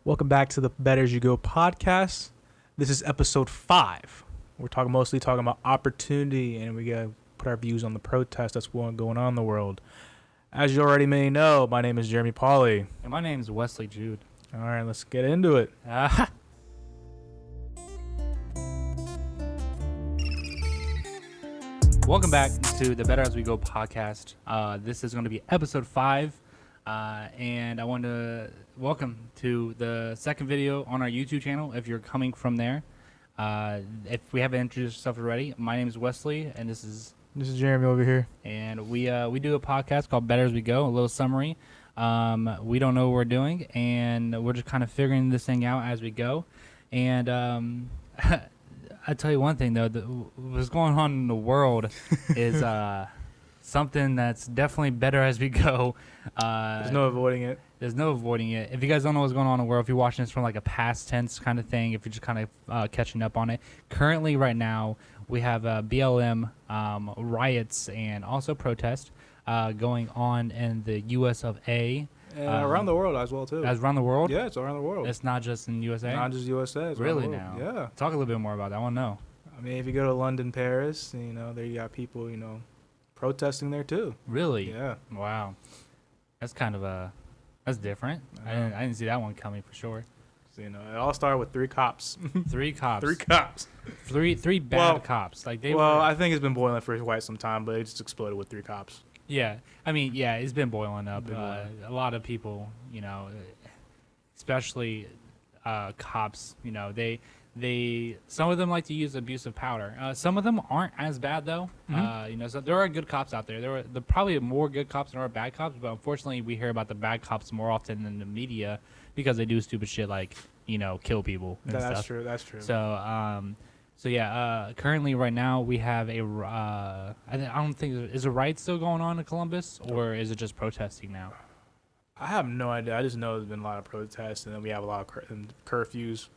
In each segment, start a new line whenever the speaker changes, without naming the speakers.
Welcome back to the Better As You Go podcast. This is episode 5. We're mostly talking about opportunity, and we gotta put our views on the protest that's going on in the world. As you already may know, my name is Jeremy Pauly.
And my name's Wesley Jude.
All right, let's get into it.
Welcome back to the Better As We Go podcast. This is going to be episode 5. And I want to welcome to the second video on our YouTube channel if you're coming from there. If we haven't introduced yourself already, my name is Wesley, and this is
Jeremy over here.
And we do a podcast called Better As We Go, a little summary. We don't know what we're doing, and we're just kind of figuring this thing out as we go. And I tell you one thing, though, what's going on in the world is something that's definitely better as we go.
There's no avoiding it.
There's no avoiding it. If you guys don't know what's going on in the world, if you're watching this from like a past tense kind of thing, if you're just kind of catching up on it, currently right now we have BLM riots and also protests going on in the U.S. of A.
Around the world as well, too.
As around the world?
Yeah, it's around the world.
It's not just in USA?
Not just USA. It's
really
around the world.
now?
Yeah.
Talk a little bit more about that. I want to know.
I mean, if you go to London, Paris, there you got people, protesting there, too.
Really?
Yeah.
Wow. That's kind of that's different. I didn't see that one coming for sure.
So, it all started with 3 cops.
3 cops.
3 cops.
Three bad cops. Like
I think it's been boiling for quite some time, but it just exploded with 3 cops.
Yeah. I mean, yeah, it's been boiling up. A lot of people, especially cops, they some of them like to use abusive power. Some of them aren't as bad though.
Mm-hmm.
So there are good cops out there. There probably more good cops than there are bad cops, but unfortunately we hear about the bad cops more often than the media because they do stupid shit like kill people and
That's
stuff.
true. That's true.
So yeah, currently right now we have I don't think is a riot still going on in Columbus, or is it just protesting now?
I have no idea. I just know there's been a lot of protests, and then we have a lot of curfews.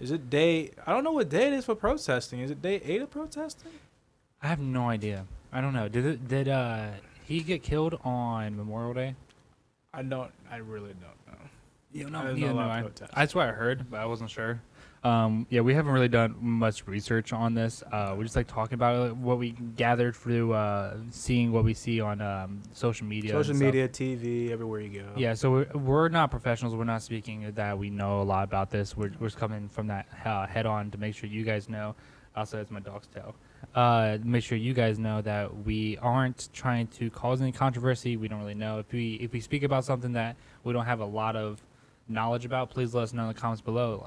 Is it day? I don't know what day it is for protesting. Is it day 8 of protesting?
I have no idea. I don't know. Did he get killed on Memorial Day?
I really don't know.
You
know.
That's what I heard, but I wasn't sure. Yeah, we haven't really done much research on this. We just like talking about it, what we gathered through seeing what we see on social media.
Social media, TV, everywhere you go.
Yeah, so we're not professionals. We're not speaking that we know a lot about this. We're just coming from that head on to make sure you guys know. Also, it's my dog's tail. Make sure you guys know that we aren't trying to cause any controversy. We don't really know. If we speak about something that we don't have a lot of knowledge about, please let us know in the comments below.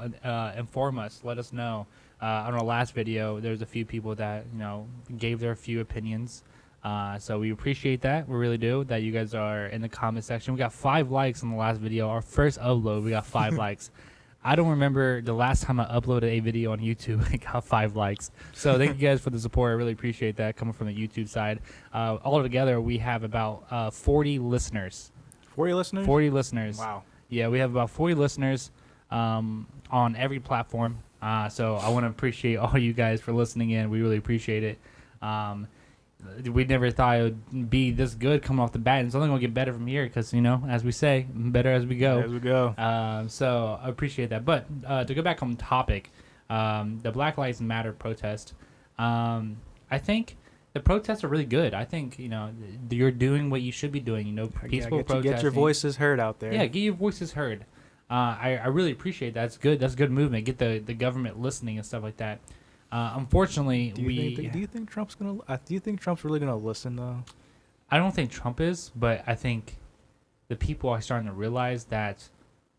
Inform us, let us know. On our last video there's a few people that gave their few opinions, so we appreciate that. We really do, that you guys are in the comment section. We got 5 likes on the last video. Our first upload, we got 5 likes. I don't remember the last time I uploaded a video on YouTube and got 5 likes. So thank you guys for the support. I really appreciate that coming from the YouTube side. All together we have about 40 listeners.
40 listeners?
40 listeners.
Wow.
Yeah, we have about 40 listeners on every platform. So I want to appreciate all you guys for listening in. We really appreciate it. We never thought it would be this good coming off the bat. And it's only going to get better from here because, as we say, better as we go.
As we go.
So I appreciate that. But to go back on topic, the Black Lives Matter protest, I think the protests are really good. I think, you're doing what you should be doing, peaceful protesting.
Get your voices heard out there.
Yeah, get your voices heard. I really appreciate that. That's good. That's good movement. Get the government listening and stuff like that. Unfortunately,
do you think Trump's really gonna listen though?
I don't think Trump is, but I think the people are starting to realize that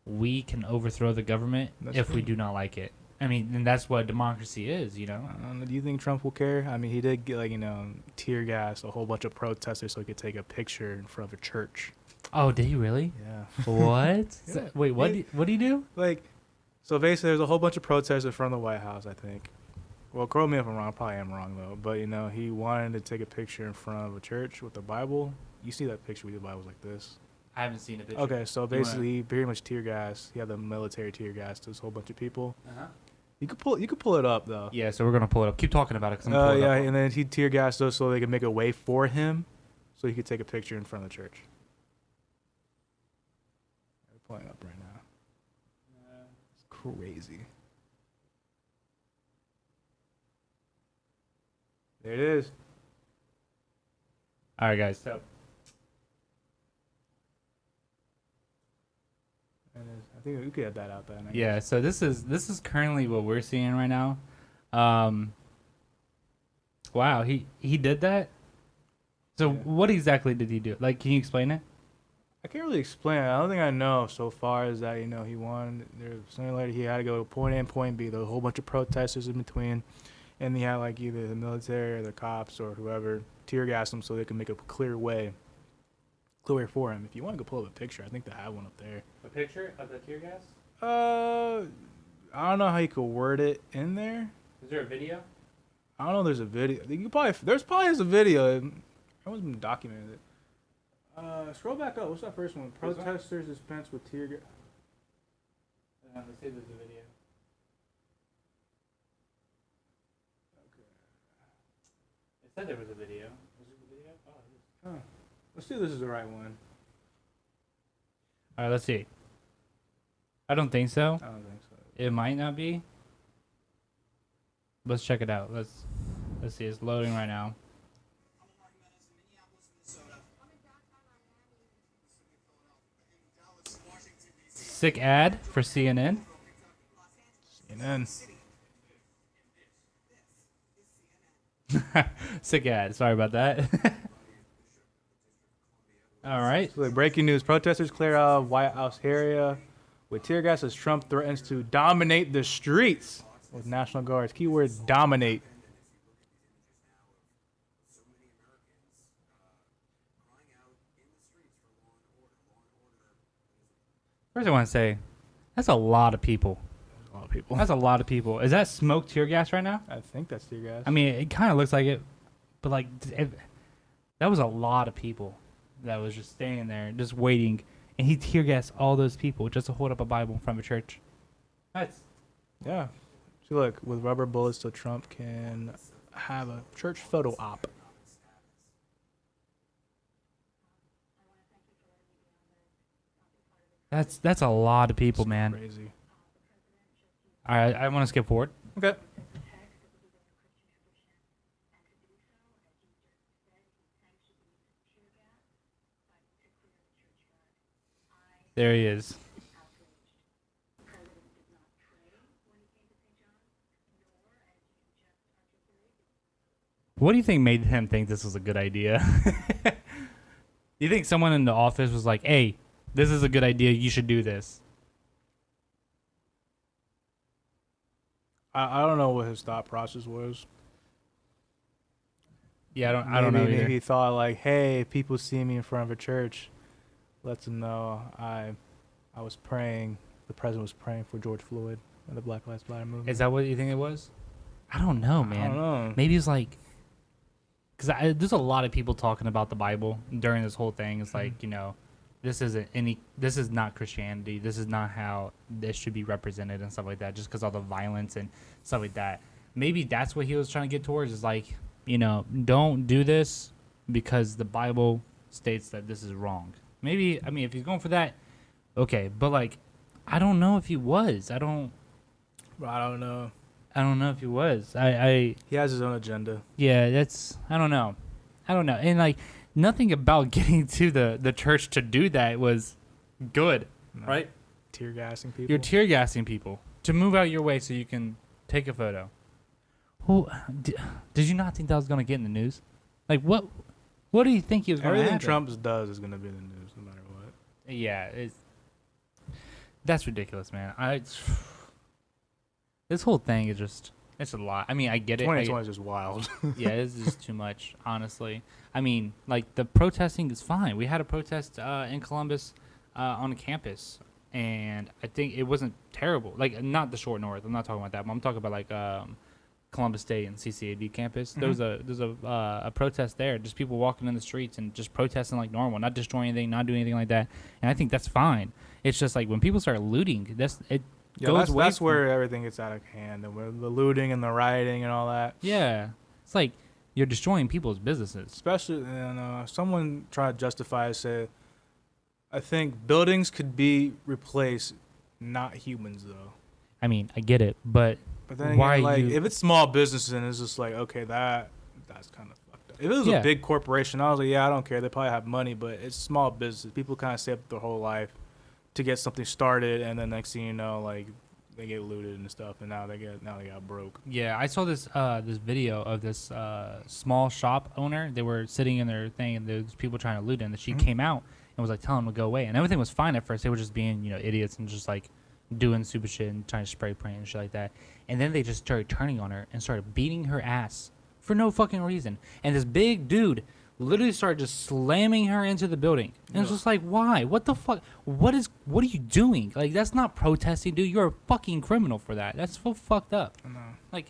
we can overthrow the government if we do not like it. I mean, and that's what democracy is,
Do you think Trump will care? I mean, he did get tear gas a whole bunch of protesters so he could take a picture in front of a church.
Oh, did he really?
Yeah.
What?
Yeah.
Wait, what did he do?
So basically, there's a whole bunch of protesters in front of the White House, I think. Well, correct me if I'm wrong. I probably am wrong though. But he wanted to take a picture in front of a church with the Bible. You see that picture with the Bible's like this.
I haven't seen a picture.
Okay, so basically, he pretty much tear gas. He had the military tear gas to this whole bunch of people. You could pull it up though.
Yeah, so we're gonna pull it up. Keep talking about it.
Yeah, and then he tear gassed us so they could make a way for him, so he could take a picture in front of the church. We're pulling up right now. crazy. There it is.
All right, guys. So
I think we could have that out there.
yeah, so this is currently what we're seeing right now. Wow, he did that. So
Yeah.
what exactly did he do? Like, can you explain it?
I can't really explain it. The only thing I know so far is that, he won. There's sooner or later he had to go to point A and point B. There was a whole bunch of protesters in between. And he had, like, either the military or the cops or whoever tear gas him so they can make a clear way for him. If you want to go pull up a picture, I think they have one up there.
A picture of the tear gas?
I don't know how you could word it in there.
Is there a video?
I don't know. There's a video. There's probably a video. Everyone's been documented it. Scroll back up. What's that first one? Protesters dispensed with tear gas.
Let's see if there's a video. It said there was a video. Was it the video? Oh, it is.
Huh. Let's see if this is the right one.
All right, let's see. I don't think so.
I don't think so.
It might not be. Let's check it out. Let's see. It's loading right now. Sick ad for CNN.
CNN.
Sick ad. Sorry about that. All right.
So, breaking news: protesters clear out of White House area with tear gas as Trump threatens to dominate the streets with National Guards. Keyword: dominate.
First, I want to say that's a lot of people.
A lot of people.
That's a lot of people. Is that smoke tear gas right now?
I think that's tear gas.
I mean, it kind of looks like it, but like that was a lot of people that was just standing there, just waiting, and he tear gassed all those people just to hold up a Bible in front of a church. That's
Yeah. See, look, with rubber bullets so Trump can have a church photo op.
that's a lot of people,
It's
man.
Crazy.
All right, I want to skip forward.
Okay.
There he is. What do you think made him think this was a good idea? You think someone in the office was like, "Hey, this is a good idea. You should do this."
I don't know what his thought process was.
Yeah, I don't know either.
Maybe he thought like, hey, if people see me in front of a church, let them know I was praying. The president was praying for George Floyd and the Black Lives Matter movement.
Is that what you think it was? I don't know, man.
I don't know.
Maybe it's like, because there's a lot of people talking about the Bible during this whole thing. It's like, this is not Christianity. This is not how this should be represented and stuff like that, just because all the violence and stuff like that. Maybe that's what he was trying to get towards, is like, don't do this because the Bible states that this is wrong. Maybe, I mean, if he's going for that, okay. But like, I don't know if he was. I don't
know.
I don't know if he was.
He has his own agenda.
Yeah, I don't know. And like, nothing about getting to the church to do that was good, right?
Tear gassing people.
You're tear gassing people to move out your way so you can take a photo. Well, did you not think that was going to get in the news? Like, what do you think he was going to happen?
Everything Trump does is going to be in the news no matter what.
Yeah, that's ridiculous, man. This whole thing is it's a lot. I mean, I get it.
2020 is just wild.
Yeah, it's just too much, honestly. I mean, like, the protesting is fine. We had a protest in Columbus on a campus, and I think it wasn't terrible. Like, not the short north. I'm not talking about that, but I'm talking about, like, Columbus State and CCAD campus.
Mm-hmm.
There's a protest there, just people walking in the streets and just protesting like normal, not destroying anything, not doing anything like that. And I think that's fine. It's just like when people start looting, that's
where everything gets out of hand, and where the looting and the rioting and all that.
Yeah, it's like you're destroying people's businesses.
Especially, someone tried to justify it, said, I think buildings could be replaced, not humans though.
I mean, I get it, but
then
why
again, like
you?
if it's small business and it's just like okay, that's kind of fucked up. If it was a big corporation, I was like, yeah, I don't care. They probably have money, but it's small business. People kind of save up their whole life to get something started, and then next thing you know, like they get looted and stuff, and now they got broke.
Yeah, I saw this video of this small shop owner. They were sitting in their thing, and there's people trying to loot it. And she came out and was like telling them to go away, and everything was fine at first. They were just being idiots and just like doing stupid shit and trying to spray paint and shit like that. And then they just started turning on her and started beating her ass for no fucking reason. And this big dude literally started just slamming her into the building. And it's just like, why? What the fuck? What are you doing? Like, that's not protesting, dude. You're a fucking criminal for that. That's so fucked up.
I know.
Like,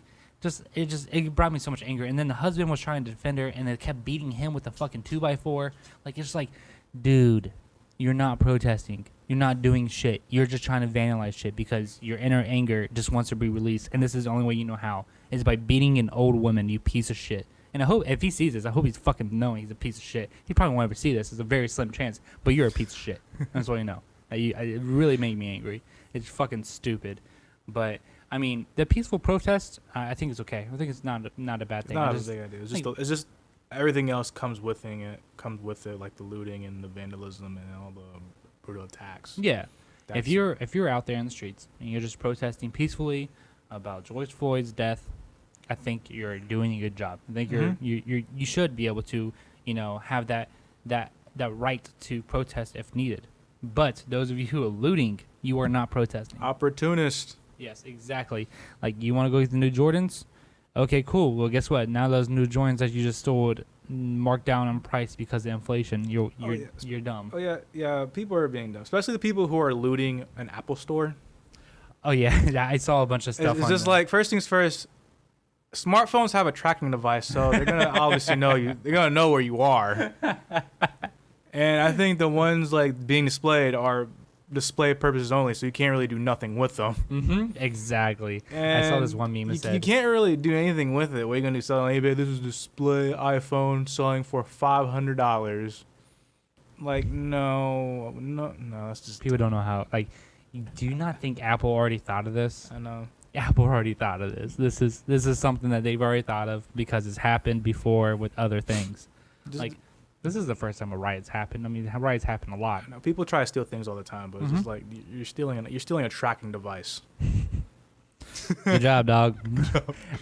it brought me so much anger. And then the husband was trying to defend her, and they kept beating him with a fucking 2x4. Like, it's just like, dude, you're not protesting. You're not doing shit. You're just trying to vandalize shit because your inner anger just wants to be released. And this is the only way you know how, is by beating an old woman, you piece of shit. And I hope, if he sees this, I hope he's fucking knowing he's a piece of shit. He probably won't ever see this. It's a very slim chance. But you're a piece of shit. That's all you know. It really made me angry. It's fucking stupid. But, I mean, the peaceful protest, I think it's okay. I think it's not a bad thing.
Not a big idea. It's just everything else comes with it, like the looting and the vandalism and all the brutal attacks.
Yeah. If you're out there in the streets and you're just protesting peacefully about George Floyd's death, I think you're doing a good job. I think you should be able to, have that right to protest if needed. But those of you who are looting, you are not protesting.
Opportunist.
Yes, exactly. Like, you want to go get the new Jordans? Okay, cool. Well, guess what? Now those new Jordans that you just stole marked down on price because of inflation. You're dumb.
Oh yeah. People are being dumb, especially the people who are looting an Apple store.
Oh yeah, I saw a bunch of stuff.
It's just like, first things first. Smartphones have a tracking device, so they're gonna obviously know you. They're gonna know where you are. And I think the ones like being displayed are display purposes only, so you can't really do nothing with them.
Mm-hmm. Exactly. And I saw this one meme that said
you can't really do anything with it. What are you gonna do? Sell on eBay? This is a display iPhone selling for $500. Like no, that's just
people don't know how. Like, do you not think Apple already thought of this?
I know.
Apple already thought of this. This is something that they've already thought of because it's happened before with other things. Like, this is the first time a riot's happened. I mean, riots happen a lot.
I know, people try to steal things all the time, but it's just like you're stealing a tracking device.
Good job, dog.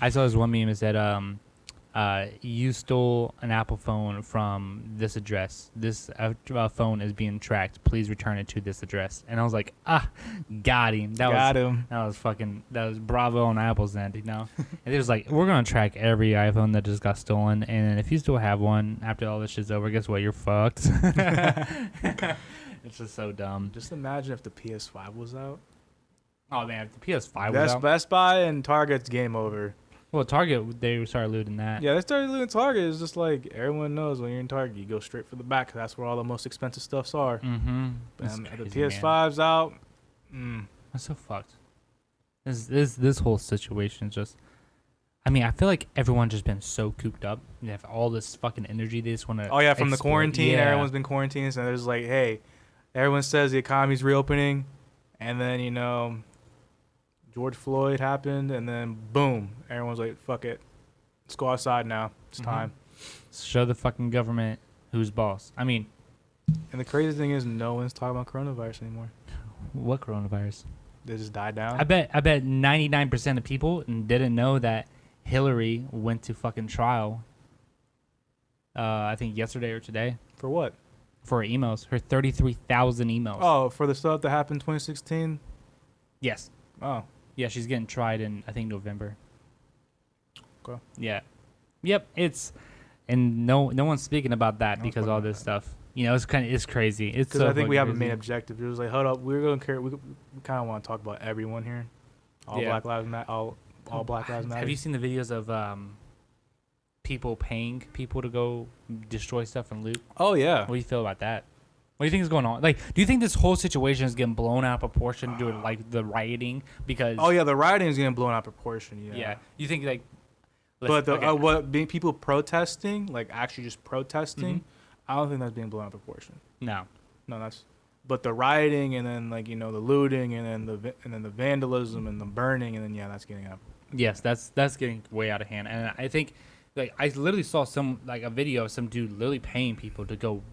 I saw this one meme that said, you stole an Apple phone from this address. This phone is being tracked. Please return it to this address. And I was like, got him. That was bravo on Apple's end, And it was like, we're going to track every iPhone that just got stolen. And if you still have one after all this shit's over, guess what? You're fucked. It's just so dumb.
Just imagine if the PS5 was out.
Oh, man, if the PS5 was out.
Best Buy and Target's game over.
Well, Target, they started looting that.
Yeah, they started looting Target. It's just like everyone knows when you're in Target, you go straight for the back. 'Cause that's where all the most expensive stuffs are.
Mm-hmm.
The PS5's out.
That's so fucked. This whole situation is just. I mean, I feel like everyone's just been so cooped up. They have all this fucking energy. They just want to.
Oh yeah, from the quarantine, everyone's been quarantined. So there's like, hey, everyone says the economy's reopening, and then George Floyd happened, and then boom, everyone's like, fuck it, let's go outside now. It's time.
Show the fucking government who's boss. I mean,
and the crazy thing is, no one's talking about coronavirus anymore.
What coronavirus?
They just died down.
I bet 99% of people didn't know that Hillary went to fucking trial. I think yesterday or today.
For what?
For her emails. Her 33,000 emails.
Oh, for the stuff that happened in 2016?
Yes.
Oh.
Yeah, she's getting tried in, I think, November.
Okay.
Yeah. Yep. And no one's speaking about that because of all this stuff. It's crazy. It's
because
so
I think we have
crazy.
a main objective. It was like, hold up, we're gonna care. We kind of want to talk about everyone here. All Black Lives Matter. All Black Lives Matter.
Have you seen the videos of people paying people to go destroy stuff and loot?
Oh yeah.
What do you feel about that? What do you think is going on? Like, do you think this whole situation is getting blown out of proportion due to like the rioting? Because
the rioting is getting blown out of proportion. Yeah.
Yeah. You think like?
But being people protesting, like actually just protesting,
Mm-hmm.
I don't think that's being blown out of proportion.
No,
that's But the rioting and then like the looting and then the vandalism and the burning and then that's getting up.
Yes, that's getting way out of hand, and I think like I literally saw a video of some dude literally paying people to go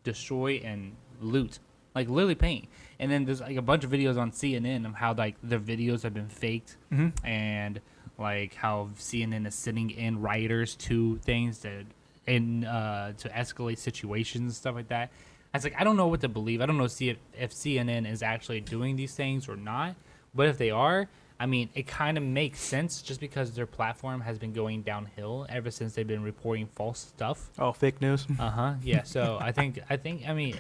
destroy and loot, like literally paying. And then there's like a bunch of videos on CNN of how like their videos have been faked, and like how CNN is sending in rioters to things to escalate situations and stuff like that. I was like, I don't know what to believe. I don't know if CNN is actually doing these things or not, but if they are, I mean, it kind of makes sense just because their platform has been going downhill ever since they've been reporting false stuff.
Oh, fake news.
Yeah. So I think I mean,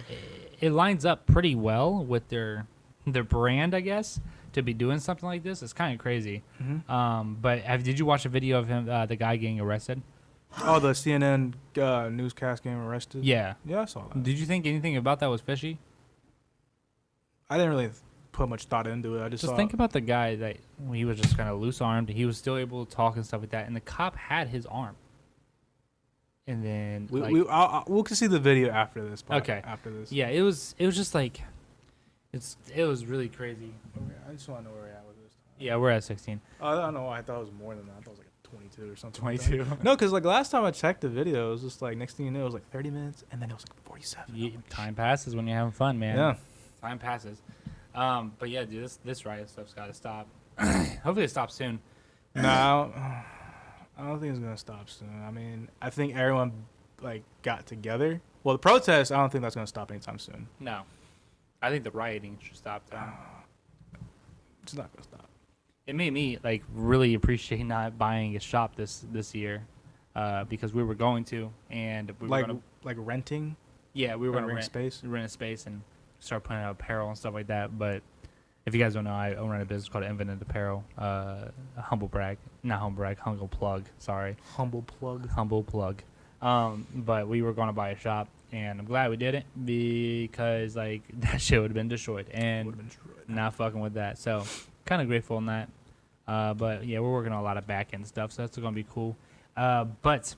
it lines up pretty well with their brand, I guess, to be doing something like this. It's kind of crazy. But did you watch a video of him, the guy getting arrested?
Oh, the CNN newscast getting arrested.
Yeah.
Yeah, I saw that.
Did you think anything about that was fishy?
I didn't really put much thought into it. I just
think about the guy that he was just kind of loose armed. He was still able to talk and stuff like that, and the cop had his arm. And then
we'll see the video after this.
Okay.
After this.
Yeah, it was just like it was really crazy.
Okay, I just want to know where we're at with this.
Yeah, we're at 16.
I don't know. I thought it was more than that. I thought it was like 22 or something.
22.
Like no, because like last time I checked the video, it was just like next thing you know, it was like 30 minutes, and then it was like 47.
Time passes when you're having fun, man.
Yeah.
Time passes. But yeah, dude, this riot stuff's got to stop. Hopefully it stops soon.
No, I don't think it's gonna stop soon. I mean, I think everyone like got together. Well, the protest, I don't think that's gonna stop anytime soon.
No, I think the rioting should stop.
It's not gonna stop.
It made me like really appreciate not buying a shop this year, because we were going to, and we were gonna,
like renting.
Yeah, we were gonna rent
a
space and start putting out apparel and stuff like that. But if you guys don't know, I run a business called Infinite Apparel. Humble brag, not humble brag, humble plug. Sorry,
humble plug.
Humble plug. But we were gonna buy a shop, and I'm glad we did it because like that shit would have been destroyed, and not fucking with that. So kind of grateful on that. But yeah, we're working on a lot of back end stuff, so that's gonna be cool. But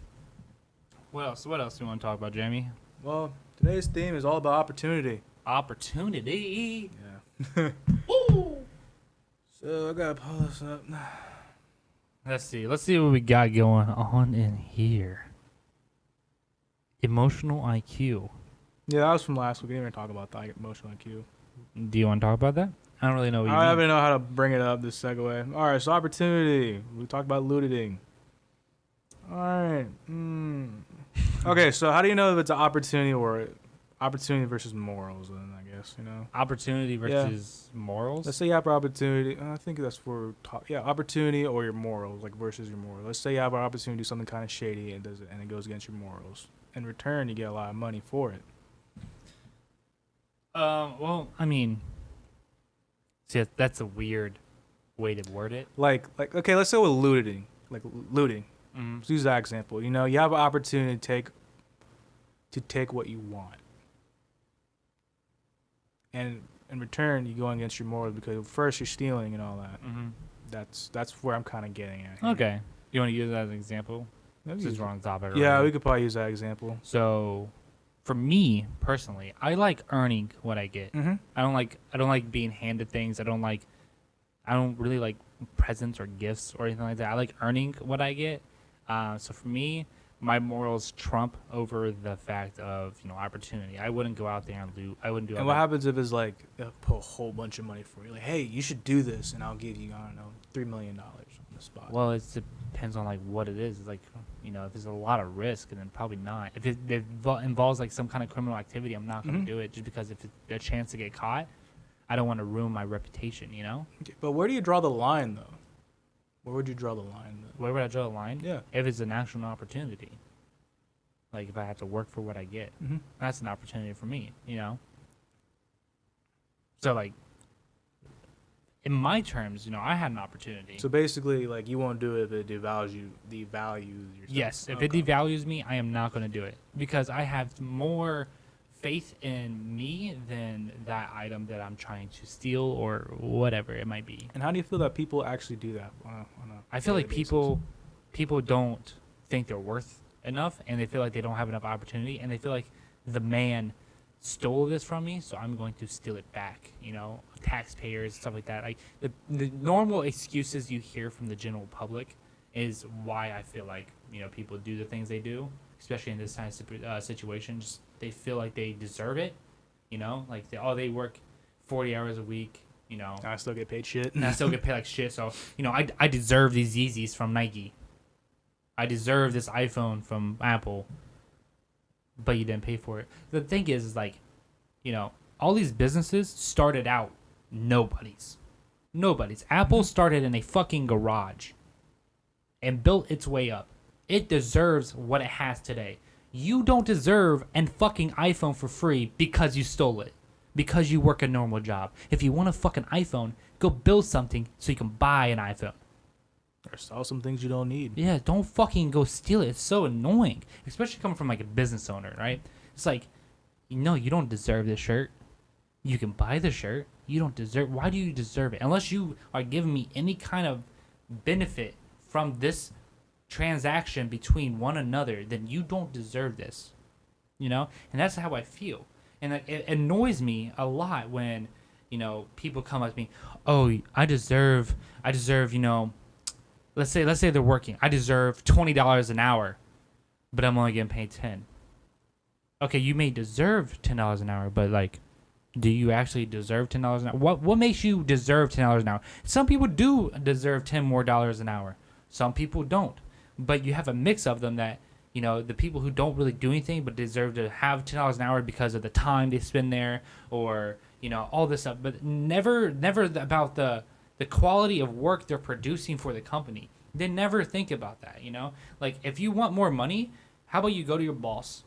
what else? What else do you want to talk about, Jamie?
Well, today's theme is all about opportunity.
Opportunity.
Yeah.
Ooh.
So I gotta pull this up.
Let's see what we got going on in here. Emotional IQ.
Yeah, that was from last week. We didn't even talk about that emotional IQ.
Do you want to talk about that? I don't really know what you mean.
I don't even know how to bring it up, this segue. All right, so opportunity. We talked about looting. All right. Okay, so how do you know if it's an opportunity or opportunity versus morals, then, I guess,
Opportunity versus morals?
Let's say you have opportunity. I think that's for opportunity or your morals, like versus your morals. Let's say you have an opportunity to do something kind of shady and it goes against your morals. In return, you get a lot of money for it.
Well, I mean, see, that's a weird way to word it.
Like okay, let's go with looting. Like looting.
Mm-hmm.
Let's use that example. You have an opportunity to take what you want. And in return, you're going against your morals because first you're stealing and all that.
Mm-hmm.
That's where I'm kind of getting at. Here.
Okay. You want to use that as an example? This is wrong topic.
Yeah, we could probably use that example.
So, for me personally, I like earning what I get.
Mm-hmm.
I don't like being handed things. I don't really like presents or gifts or anything like that. I like earning what I get. So for me, my morals trump over the fact of opportunity. I wouldn't go out there and loot. I wouldn't do.
And what happens if it's like they'll put a whole bunch of money for you? Like, hey, you should do this, and I'll give you $3 million on the spot.
Well, it depends on like what it is. It's like if there's a lot of risk, and then probably not. If it involves like some kind of criminal activity, I'm not going to do it just because if it's a chance to get caught, I don't want to ruin my reputation.
Okay, but where do you draw the line, though? Where would you draw the line?
Where would I draw the line?
Yeah.
If it's an actual opportunity. Like if I have to work for what I get, that's an opportunity for me, So like, in my terms, I had an opportunity.
So basically, like you won't do it if it devalues yourself.
Yes, if it devalues me, I am not going to do it because I have more faith in me than that item that I'm trying to steal or whatever it might be.
And how do you feel that people actually do that?
I feel like people don't think they're worth enough, and they feel like they don't have enough opportunity, and they feel like the man stole this from me, so I'm going to steal it back. Taxpayers, stuff like that. Like the normal excuses you hear from the general public is why I feel like people do the things they do, especially in this kind of situation. Just they feel like they deserve it. Like they work 40 hours a week.
I still get paid shit.
And I still get paid like shit. So I deserve these Yeezys from Nike. I deserve this iPhone from Apple. But you didn't pay for it. The thing is like, all these businesses started out nobody's. Apple started in a fucking garage and built its way up. It deserves what it has today. You don't deserve an fucking iPhone for free because you stole it. Because you work a normal job. If you want a fucking iPhone, go build something so you can buy an iPhone.
Or sell some things you don't need.
Yeah, don't fucking go steal it. It's so annoying. Especially coming from like a business owner, right? It's like, you don't deserve this shirt. You can buy the shirt. You don't deserve. Why do you deserve it? Unless you are giving me any kind of benefit from this transaction between one another, then you don't deserve this. And that's how I feel. And it annoys me a lot when, people come up to me, oh, I deserve, let's say they're working. I deserve $20 an hour, but I'm only getting paid $10. Okay, you may deserve $10 an hour, but like, do you actually deserve $10 an hour? What makes you deserve $10 an hour? Some people do deserve $10 more an hour. Some people don't. But you have a mix of them that, the people who don't really do anything but deserve to have $10 an hour because of the time they spend there or, all this stuff. But never about the quality of work they're producing for the company. They never think about that, Like, if you want more money, how about you go to your boss,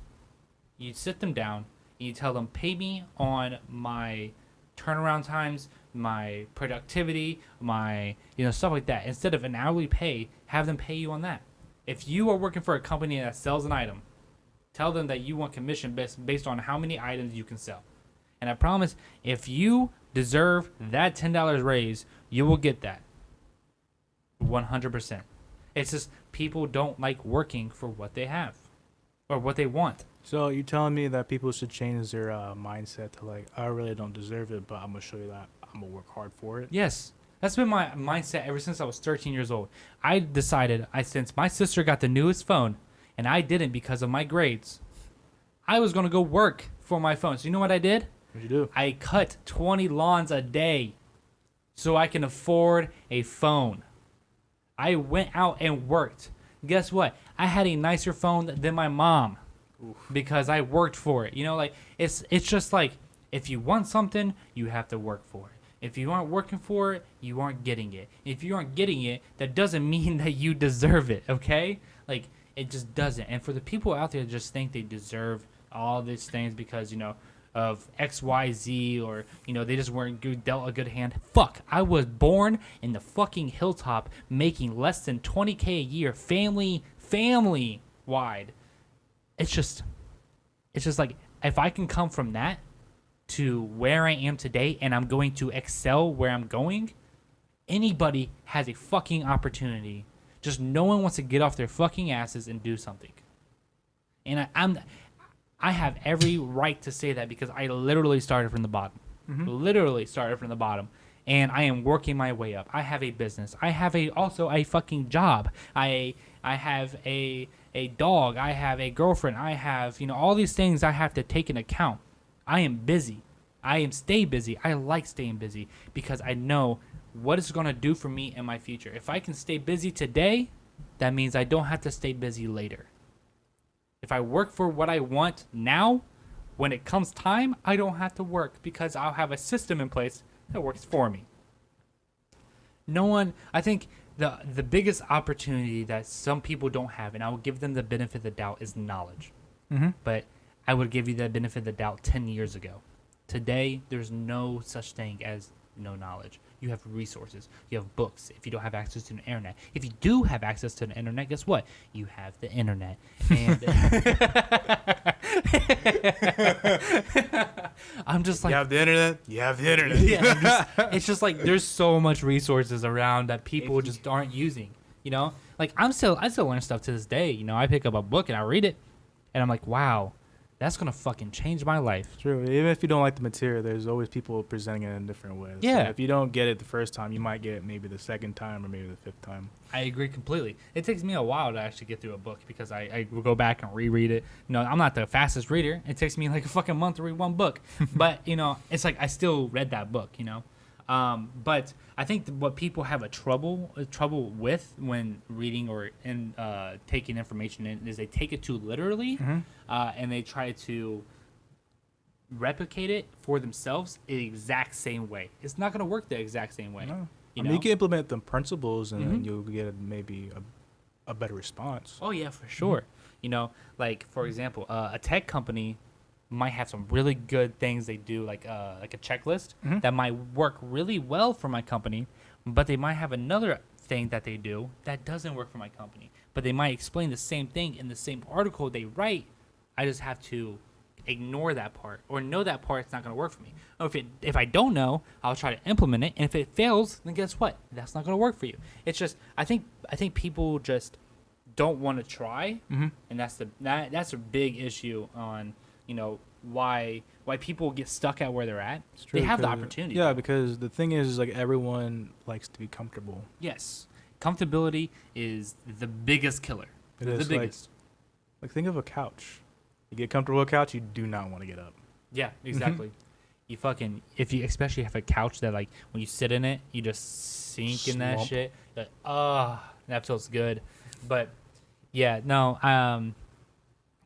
you sit them down, and you tell them, pay me on my turnaround times, my productivity, my, stuff like that. Instead of an hourly pay, have them pay you on that. If you are working for a company that sells an item, tell them that you want commission based on how many items you can sell. And I promise, if you deserve that $10 raise, you will get that. 100%. It's just people don't like working for what they have or what they want.
So you're telling me that people should change their mindset to like, I really don't deserve it, but I'm going to show you that I'm going to work hard for it?
Yes. That's been my mindset ever since I was 13 years old. I decided, since my sister got the newest phone, and I didn't because of my grades, I was going to go work for my phone. So you know what I did?
What'd you do?
I cut 20 lawns a day so I can afford a phone. I went out and worked. Guess what? I had a nicer phone than my mom. Oof. Because I worked for it. It's just like, if you want something, you have to work for it. If you aren't working for it, you aren't getting it. If you aren't getting it, that doesn't mean that you deserve it, okay? Like, it just doesn't. And for the people out there that just think they deserve all these things because, of X, Y, Z, or, they just weren't dealt a good hand. Fuck, I was born in the fucking hilltop making less than $20K a year, family-wide. It's just like, if I can come from that to where I am today and I'm going to excel where I'm going, anybody has a fucking opportunity. Just no one wants to get off their fucking asses and do something. And I have every right to say that because I literally started from the bottom. Mm-hmm. Literally started from the bottom. And I am working my way up. I have a business. I have also a fucking job. I have a dog. I have a girlfriend. I have, all these things I have to take into account. I am busy. Stay busy. I like staying busy because I know what it's going to do for me in my future. If I can stay busy today, that means I don't have to stay busy later. If I work for what I want now, when it comes time, I don't have to work because I'll have a system in place that works for me. I think the biggest opportunity that some people don't have, and I will give them the benefit of the doubt, is knowledge. Mm-hmm. But I would give you the benefit of the doubt 10 years ago. Today, there's no such thing as no knowledge. You have resources. You have books if you don't have access to the internet. If you do have access to the internet, guess what? You have the internet. And I'm just like...
You have the internet? You have the internet.
Yeah, it's just like there's so much resources around that people just aren't using. Like I still learn stuff to this day. I pick up a book and I read it. And I'm like, wow. that's gonna fucking change my life.
True. Even if you don't like the material, there's always people presenting it in different ways.
Yeah.
So if you don't get it the first time, you might get it maybe the second time or maybe the fifth time.
I agree completely. It takes me a while to actually get through a book because I will go back and reread it. I'm not the fastest reader. It takes me like a fucking month to read one book. But, it's like I still read that book, But I think what people have a trouble with when reading or taking information in is they take it too literally, and they try to replicate it for themselves the exact same way. It's not going to work the exact same way.
No. You can implement the principles and then you'll get maybe a better response.
Oh yeah, for sure. Like for example, a tech company might have some really good things they do, like a checklist that might work really well for my company, but they might have another thing that they do that doesn't work for my company. But they might explain the same thing in the same article they write. I just have to ignore that part or know that part. It's not going to work for me. Or if I don't know, I'll try to implement it, and if it fails, then guess what? That's not going to work for you. It's just I think people just don't want to try, and that's a big issue on why people get stuck at where they're at. They have the opportunity.
Yeah, because the thing is like everyone likes to be comfortable.
Yes, comfortability is the biggest killer.
It is
the biggest.
Like think of a couch. You get comfortable with a couch, you do not want to get up.
Yeah, exactly. If you especially have a couch that like when you sit in it, you just sink in that shit. Like, that feels good. But yeah, no,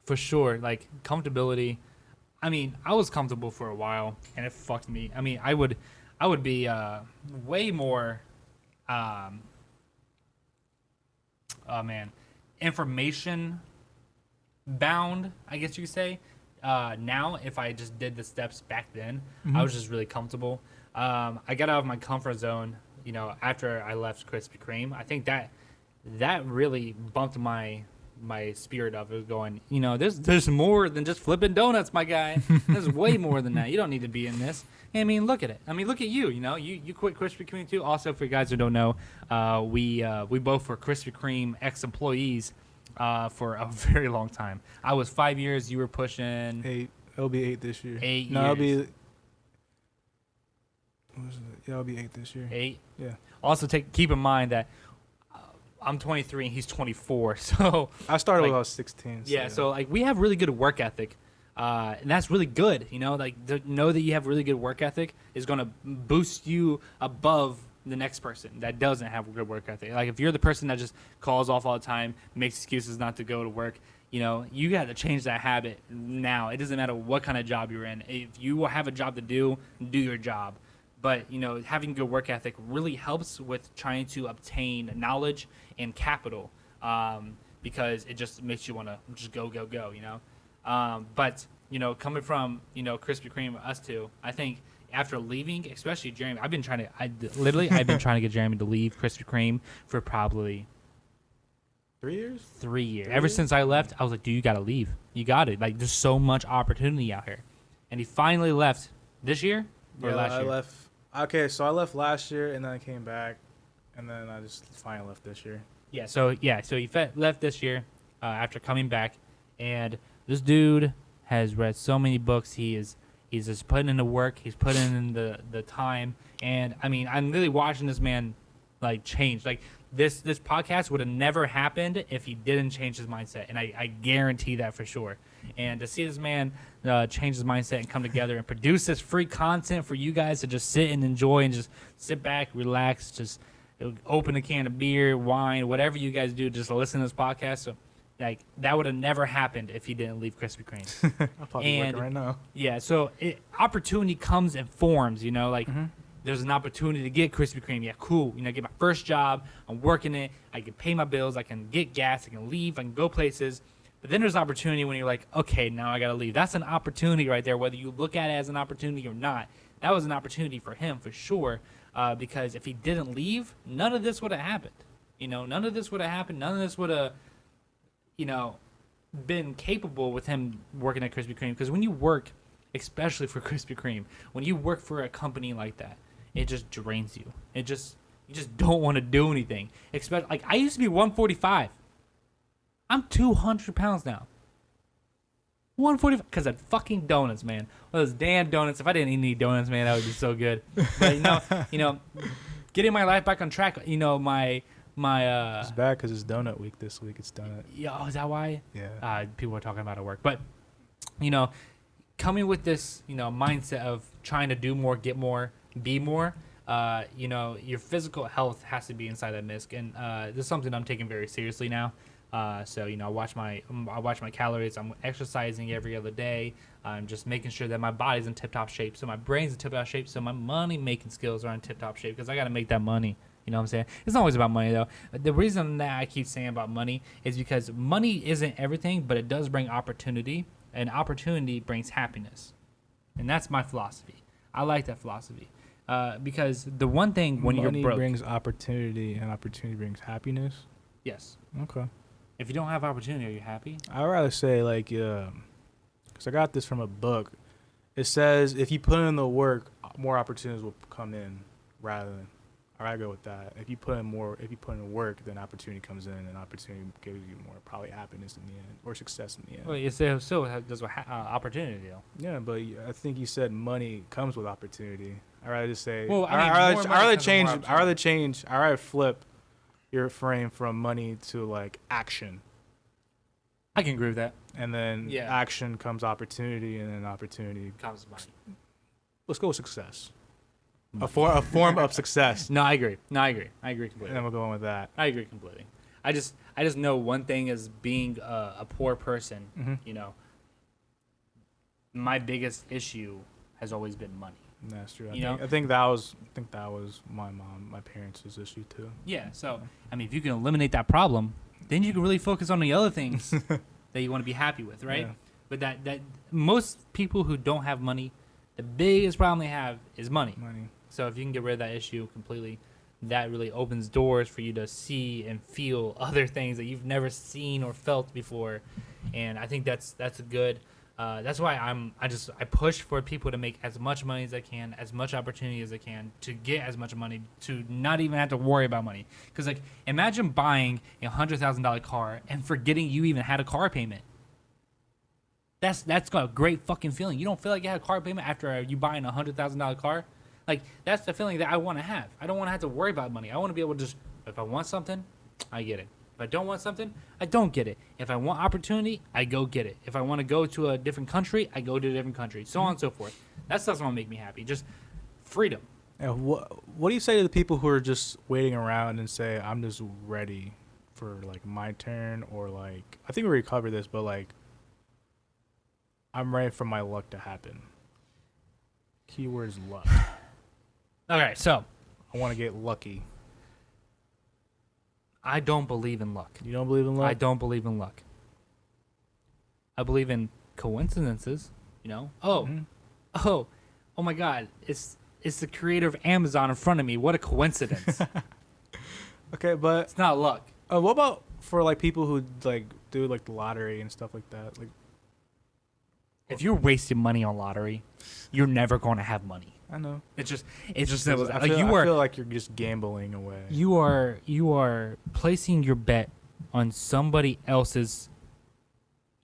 for sure, like comfortability. I mean, I was comfortable for a while, and it fucked me. I mean, I would be way more, information bound, I guess you could say. Now, if I just did the steps back then, I was just really comfortable. I got out of my comfort zone, after I left Krispy Kreme. I think that really bumped my spirit up. It was going, there's more than just flipping donuts, my guy. There's way more than that. You don't need to be in this. I mean, look at it. I mean, look at you. You quit Krispy Kreme too. Also, for you guys who don't know, we both were Krispy Kreme ex-employees for a very long time. I was 5 years. You were pushing
8. It'll be 8 this year.
8 years.
No, it'll be. What was it? Yeah, it'll be 8 this year.
8.
Yeah.
Also, keep in mind that I'm 23 and he's 24. So
I started when I was 16.
So, so like we have really good work ethic. And that's really good, like to know that you have really good work ethic is going to boost you above the next person that doesn't have good work ethic. Like if you're the person that just calls off all the time, makes excuses not to go to work, you got to change that habit now. It doesn't matter what kind of job you're in. If you have a job to do your job. But, having good work ethic really helps with trying to obtain knowledge and capital, because it just makes you want to just go, but, coming from, Krispy Kreme, us two, I think after leaving, especially Jeremy, I've been trying to get Jeremy to leave Krispy Kreme for probably
3 years?
3 years. Ever since I left, I was like, dude, you got to leave. You got it. Like, there's so much opportunity out here. And he finally left this year or last year?
I left. Okay, so I left last year, and then I came back, and then I just finally left this year.
So he left this year after coming back, and this dude has read so many books. He's just putting in the work. He's putting in the time, and I mean, I'm really watching this man like change. Like this podcast would have never happened if he didn't change his mindset, and I guarantee that for sure. And to see this man change his mindset and come together and produce this free content for you guys to just sit and enjoy and just sit back, relax, just open a can of beer, wine, whatever you guys do, just listen to this podcast. So, like, that would have never happened if he didn't leave Krispy Kreme.
I'm probably working right now.
Yeah, so opportunity comes and forms, There's an opportunity to get Krispy Kreme. Yeah, cool. Get my first job. I'm working it. I can pay my bills. I can get gas. I can leave. I can go places. But then there's opportunity when you're like, okay, now I got to leave. That's an opportunity right there, whether you look at it as an opportunity or not. That was an opportunity for him for sure, because if he didn't leave, none of this would have happened. None of this would have happened. None of this would have, been capable with him working at Krispy Kreme. Because when you work, especially for Krispy Kreme, when you work for a company like that, it just drains you. You just don't want to do anything. Like I used to be 145. I'm 200 pounds now. 145 because of fucking donuts, man. Those damn donuts. If I didn't eat any donuts, man, that would be so good. But getting my life back on track. My
It's bad because it's donut week this week. It's donut.
yeah. Oh, is that why?
Yeah.
People are talking about it at work, but coming with this mindset of trying to do more, get more, be more. Your physical health has to be inside that misc, and this is something I'm taking very seriously now. So I watch my calories. I'm exercising every other day. I'm just making sure that my body's in tip-top shape, so my brain's in tip-top shape, so my money-making skills are in tip-top shape because I got to make that money. You know what I'm saying? It's not always about money, though. The reason that I keep saying about money is because money isn't everything, but it does bring opportunity, and opportunity brings happiness. And that's my philosophy. I like that philosophy. Because the one thing when you're broke...
Money brings opportunity, and opportunity brings happiness?
Yes.
Okay.
If you don't have opportunity, are you happy?
I'd rather say, because I got this from a book. It says if you put in the work, more opportunities will come in rather than... I go with that. If you put in work, then opportunity comes in, and opportunity gives you more probably happiness in the end or success in the end.
Well, it still does opportity deal.
Yeah, but I think you said money comes with opportunity. I'd rather just say.
Well,
I rather flip your frame from money to like action.
I can agree with that.
And then action comes opportunity, and then opportunity
comes money.
Let's go with success. A form of success.
No, I agree. I agree completely.
And then we'll go on with that.
I agree completely. I just know one thing as being a poor person.
Mm-hmm.
My biggest issue has always been money.
That's true. I think that was my parents' issue too.
Yeah. So if you can eliminate that problem, then you can really focus on the other things that you want to be happy with, right?
Yeah.
But that most people who don't have money, the biggest problem they have is money. So if you can get rid of that issue completely, that really opens doors for you to see and feel other things that you've never seen or felt before. And I think that's a good. That's why I push for people to make as much money as they can, as much opportunity as they can, to get as much money, to not even have to worry about money. Because imagine buying a $100,000 car and forgetting you even had a car payment. That's got a great fucking feeling. You don't feel like you had a car payment after you buying a $100,000 car. That's the feeling that I want to have. I don't want to have to worry about money. I want to be able to just, if I want something, I get it. If I don't want something, I don't get it. If I want opportunity, I go get it. If I want to go to a different country, I go to a different country. So on and so forth. That stuff's going to make me happy. Just freedom.
Yeah, what do you say to the people who are just waiting around and say, I'm just ready for my turn, or I think we already covered this, but I'm ready for my luck to happen. Keyword is luck.
Okay, so
I want to get lucky.
I don't believe in luck.
You don't believe in luck?
I don't believe in luck. I believe in coincidences. Oh my God! It's the creator of Amazon in front of me. What a coincidence!
Okay, but
it's not luck.
What about for people who do the lottery and stuff like that?
If you're wasting money on lottery, you're never going to have money.
I know.
It's just
I feel like you're just gambling away.
You are placing your bet on somebody else's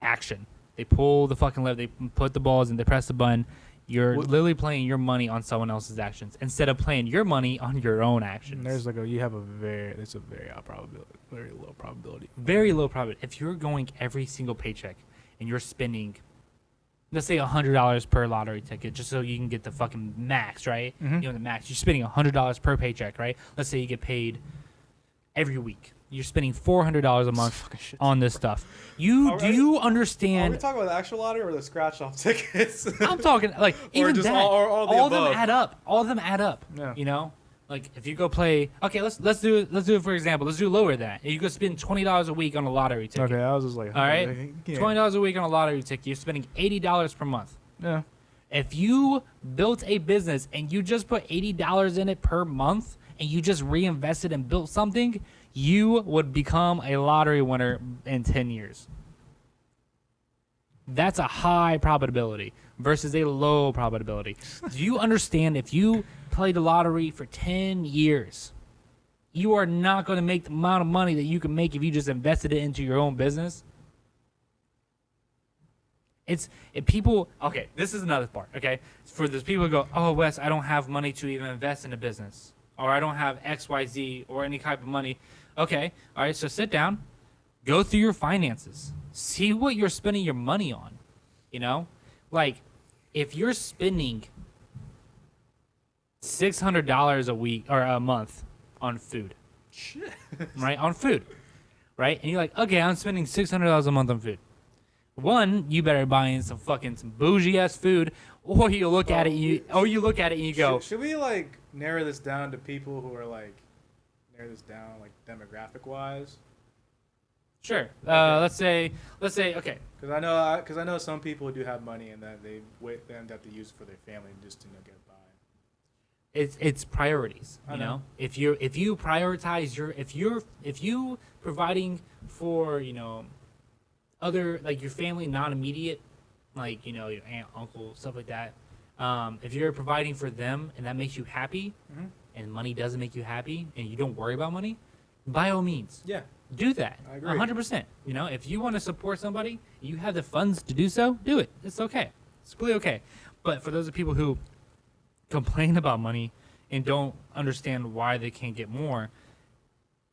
action. They pull the fucking lever, they put the balls in, they press the button. You're literally playing your money on someone else's actions instead of playing your money on your own actions.
There's it's a very low probability.
Very low probability. If you're going every single paycheck and you're spending, let's say $100 per lottery ticket, just so you can get the fucking max, right?
Mm-hmm.
The max. You're spending $100 per paycheck, right? Let's say you get paid every week. You're spending $400 a month on this stuff. Do you understand?
Are we talking about the actual lottery or the scratch-off tickets?
I'm talking even that. All of them add up. All of them add up.
Yeah.
If you go play, okay, let's do it for example. Let's do lower than that. You go spend $20 a week on a lottery ticket.
Okay, I was just all
right, $20 a week on a lottery ticket. You're spending $80 per month.
Yeah.
If you built a business and you just put $80 in it per month and you just reinvested and built something, you would become a lottery winner in 10 years. That's a high probability versus a low probability. Do you understand if you play the lottery for 10 years, you are not going to make the amount of money that you can make if you just invested it into your own business? People. Okay, this is another part. Okay, for those people who go, oh Wes, I don't have money to even invest in a business, or I don't have X, Y, Z, or any type of money. Okay, all right. So sit down, go through your finances, see what you're spending your money on. You know, like if you're spending $600 a week or a month on food,
Shit.
right? On food, right? And you're like, okay, I'm spending $600 a month on food. One, you better buy in some bougie ass food, or you look at it, and you go,
Should we like narrow this down to people who are like demographic wise?
sure.
Okay.
Let's say, okay,
Because I know some people who do have money and that they end up to use it for their family just to get by.
it's priorities.
I
You
know.
know, if you prioritize if you providing for other like your family, non immediate, like your aunt, uncle, stuff like that. If you're providing for them and that makes you happy,
Mhm.
and money doesn't make you happy, and you don't worry about money, by all means,
Yeah.
do that.
I agree.
100%. If you want to support somebody, you have the funds to do so. Do it. It's okay. It's completely okay. But for those people who complain about money and don't understand why they can't get more,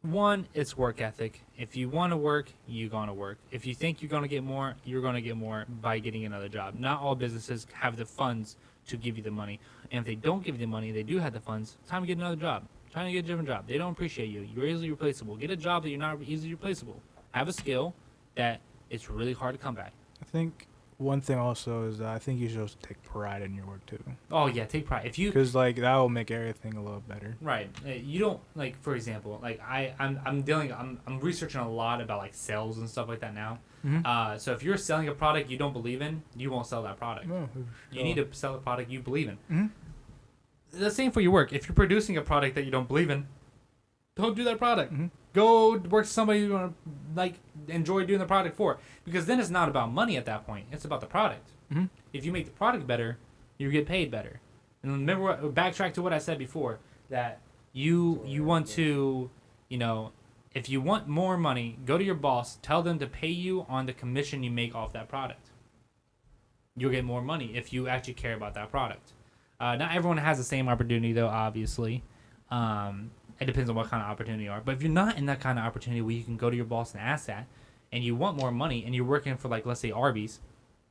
one, it's work ethic. If you want to work, you're going to work. If you think you're going to get more, you're going to get more by getting another job. Not all businesses have the funds to give you the money. And if they don't give you the money, they do have the funds, time to get another job. Trying to get a different job. They don't appreciate you. You're easily replaceable. Get a job that you're not easily replaceable. Have a skill that it's really hard to come by.
I think one thing also is that I think you should also take pride in your work too.
Oh, yeah, take pride. If you
Because like that will make everything a little better.
Right. You don't like, for example, like I'm researching a lot about like sales and stuff like that now.
Mhm.
So if you're selling a product you don't believe in, you won't sell that product.
No,
You need to sell a product you believe in.
Mhm.
The same for your work. If you're producing a product that you don't believe in, don't do that product.
Mhm.
Go work for somebody you're gonna like enjoy doing the product for, because then it's not about money at that point. It's about the product.
Mhm.
If you make the product better, you get paid better. And remember, backtrack to what I said before, that you want to, if you want more money, go to your boss, tell them to pay you on the commission you make off that product. You'll get more money if you actually care about that product. Not everyone has the same opportunity, though, obviously. It depends on what kind of opportunity you are. But if you're not in that kind of opportunity where you can go to your boss and ask that, and you want more money, and you're working for, like, let's say Arby's,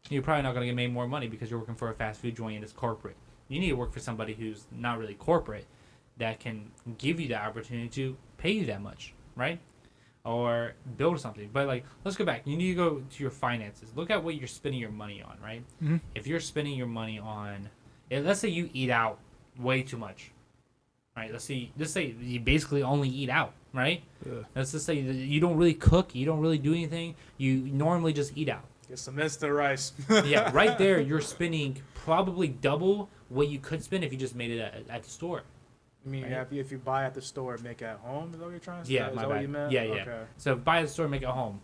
you're probably not going to get made more money because you're working for a fast food joint and it's corporate. You need to work for somebody who's not really corporate that can give you that opportunity to pay you that much, right? Or build something. But, like, let's go back. You need to go to your finances. Look at what you're spending your money on, right?
Mhm.
If you're spending your money on, let's say you eat out way too much, right? Let's say you basically only eat out, right?
Ugh.
Let's just say that you don't really cook, you don't really do anything. You normally just eat out.
Get some instant rice.
Yeah, right there, you're spending probably double what you could spend if you just made it at the store.
I mean,
Right.
if you buy at the store, make it at home. Is that what you're trying to say?
Yeah,
Is
my
that
bad.
what you meant?
Yeah.
Okay.
So buy at the store, make it at home.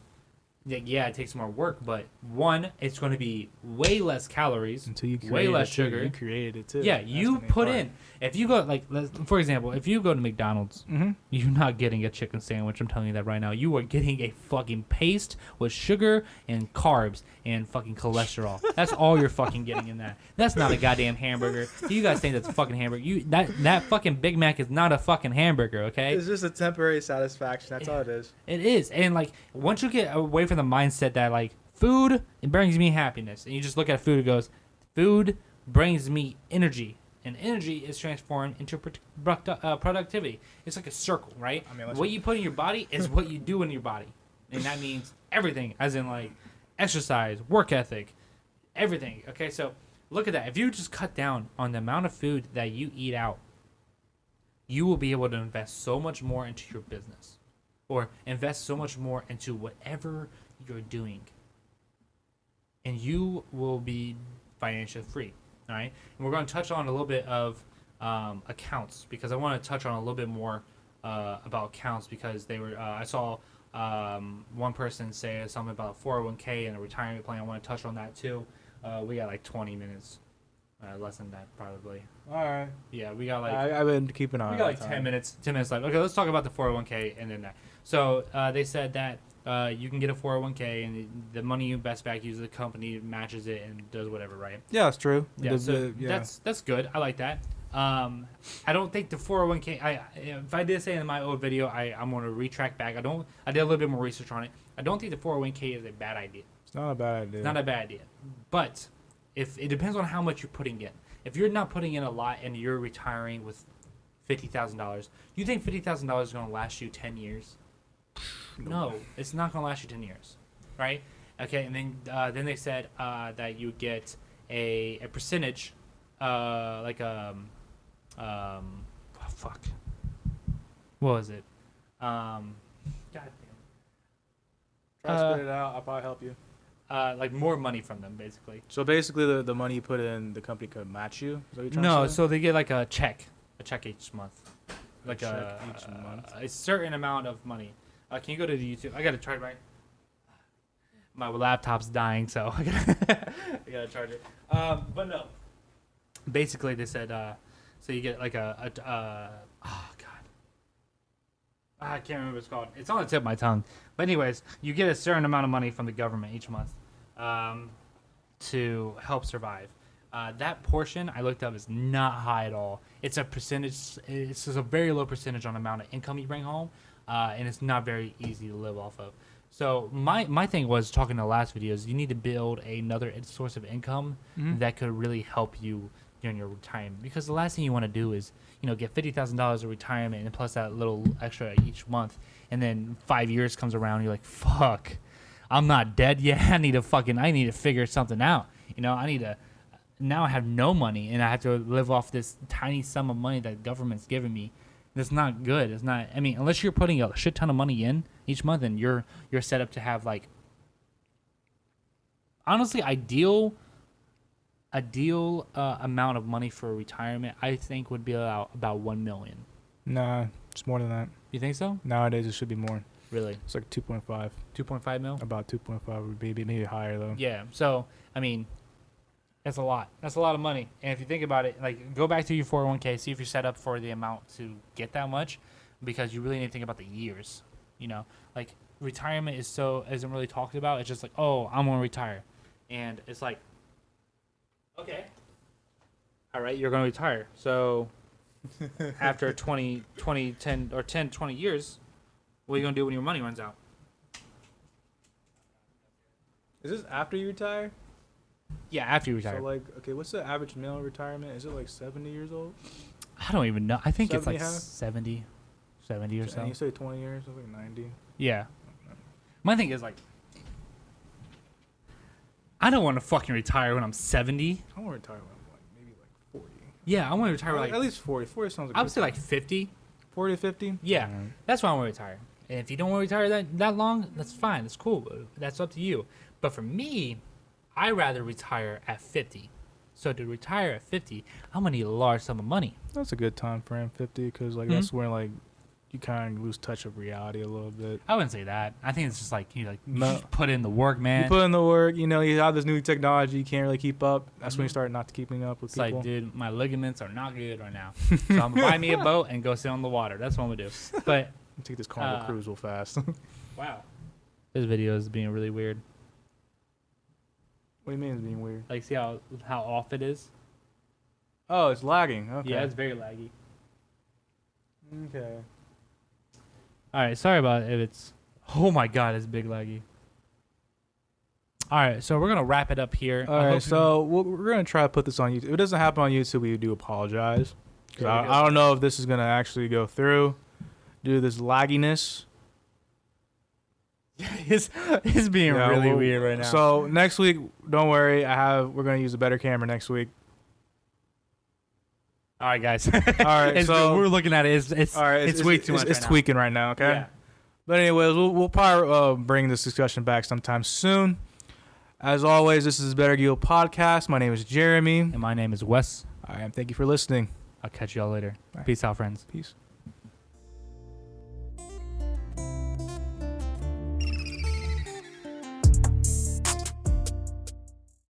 Yeah, it takes more work, but one, it's going to be way less calories,
Until you
way less sugar.
You created it too.
Yeah,
That's
you
the main
put
part.
in. If you go, like, for example, if you go to McDonald's,
Mhm.
you're not getting a chicken sandwich. I'm telling you that right now. You are getting a fucking paste with sugar and carbs and fucking cholesterol. That's all you're fucking getting in that. That's not a goddamn hamburger. You guys think that's a fucking hamburger? That fucking Big Mac is not a fucking hamburger, okay?
It's just a temporary satisfaction. That's all it is.
It is. And, like, once you get away from the mindset that, like, food, it brings me happiness, and you just look at food and goes, food brings me energy, and energy is transformed into productivity. It's like a circle, right?
I mean,
What you put in your body is what you do in your body, and that means everything, as in, like, exercise, work ethic, everything. Okay, so look at that. If you just cut down on the amount of food that you eat out, you will be able to invest so much more into your business, or invest so much more into whatever you're doing, and you will be financially free. All right, and we're going to touch on a little bit of accounts, because I want to touch on a little bit more about accounts, because they were I saw one person say something about 401k and a retirement plan. I want to touch on that too. We got like 20 minutes, less than that probably.
All right.
Yeah, we got like
I've been keeping an eye.
we got
on
like
time.
10 minutes left. Okay, let's talk about the 401k and then that. So they said that you can get a 401k, and the money you invest back, usually the company matches it and does whatever, right?
Yeah, that's true.
Yeah, that's good. I like that. I don't think the 401k. If I did say in my old video, I'm going to retract back. I did a little bit more research on it. I don't think the 401k is a bad idea.
It's not a bad idea.
It's not a bad idea, but if it depends on how much you're putting in. If you're not putting in a lot and you're retiring with $50,000, you think $50,000 is going to last you 10 years? No, it's not going to last you 10 years, right? Okay, and then they said that you get a percentage, fuck. What was it? God damn.
Try to spit it out. I'll probably help you.
Like more money from them, basically.
So basically, the money you put in, the company could match you. Is that what you're trying
No,
to say?
so they get like a check each month, like
check each month.
a certain amount of money. Can you go to the YouTube? I gotta charge my laptop's dying, so I gotta charge it. But no, basically they said so you get like oh god, I can't remember what it's called. It's on the tip of my tongue. But anyways, you get a certain amount of money from the government each month to help survive. That portion I looked up is not high at all. It's a percentage. It's just a very low percentage on the amount of income you bring home, and it's not very easy to live off of. So my thing was, talking to the last videos, you need to build another source of income that could really help you during your retirement. Because the last thing you want to do is, get $50,000 of retirement and plus that little extra each month, and then 5 years comes around, and you're like, fuck, I'm not dead yet. I need to figure something out. Now I have no money, and I have to live off this tiny sum of money that the government's giving me. That's not good. It's not. I mean, unless you're putting a shit ton of money in each month, and you're set up to have honestly, ideal amount of money for retirement, I think would be about $1 million.
Nah, it's more than that.
You think so?
Nowadays, it should be more.
Really?
It's like 2.5.
2.5 mil?
About 2.5 would be maybe higher though.
Yeah. So I mean, that's a lot. That's a lot of money. And if you think about it, go back to your 401k, see if you're set up for the amount to get that much, because you really need to think about the years. Retirement isn't really talked about. It's just like, oh, I'm gonna retire, and it's like, okay, all right, you're gonna retire. So after 10 or 10, 20 years, what are you gonna do when your money runs out?
Is this after you retire?
Yeah, after you retire.
So okay, what's the average male retirement? Is it like 70 years old?
I don't even know. I think it's like
70
or so.
And you say 20 years, so like 90.
Yeah. My thing is I don't want to fucking retire when I'm 70.
I want to retire when I'm maybe 40.
Yeah, I want to retire
at least 40. 40 sounds like
I would say 50.
40 to 50?
Yeah, that's why I want to retire. And if you don't want to retire that long, that's fine. That's cool. That's up to you. But for me, I'd rather retire at 50. So to retire at 50, I'm going to need a large sum of money.
That's a good time frame, 50, because that's when you kind of lose touch of reality a little bit.
I wouldn't say that. I think it's just you put in the work, man.
You put in the work. You have this new technology. You can't really keep up. That's when you start not keeping up with people.
It's dude, my ligaments are not good right now. So I'm going to buy me a boat and go sit on the water. That's what I'm going to do. But
take this Carnival cruise real fast.
Wow. This video is being really weird.
What do you mean it's being weird?
See how off it is?
Oh, it's lagging. Okay.
Yeah, it's very laggy.
Okay.
All right, sorry about it if it's... Oh my god, it's big laggy. All right, so we're going to wrap it up here.
All right, so we're going to try to put this on YouTube. If it doesn't happen on YouTube, we do apologize. Because I don't know if this is going to actually go through due to this lagginess.
It's being really weird right now.
So next week, don't worry. We're going to use a better camera next week.
All right, guys.
All right, so
we're looking at it. It's way too much.
It's tweaking right now. Okay.
Yeah.
But anyways, we'll probably bring this discussion back sometime soon. As always, this is Better Guild Podcast. My name is Jeremy.
And my name is Wes.
All right, and thank you for listening.
I'll catch y'all later.
Bye.
Peace out, friends.
Peace.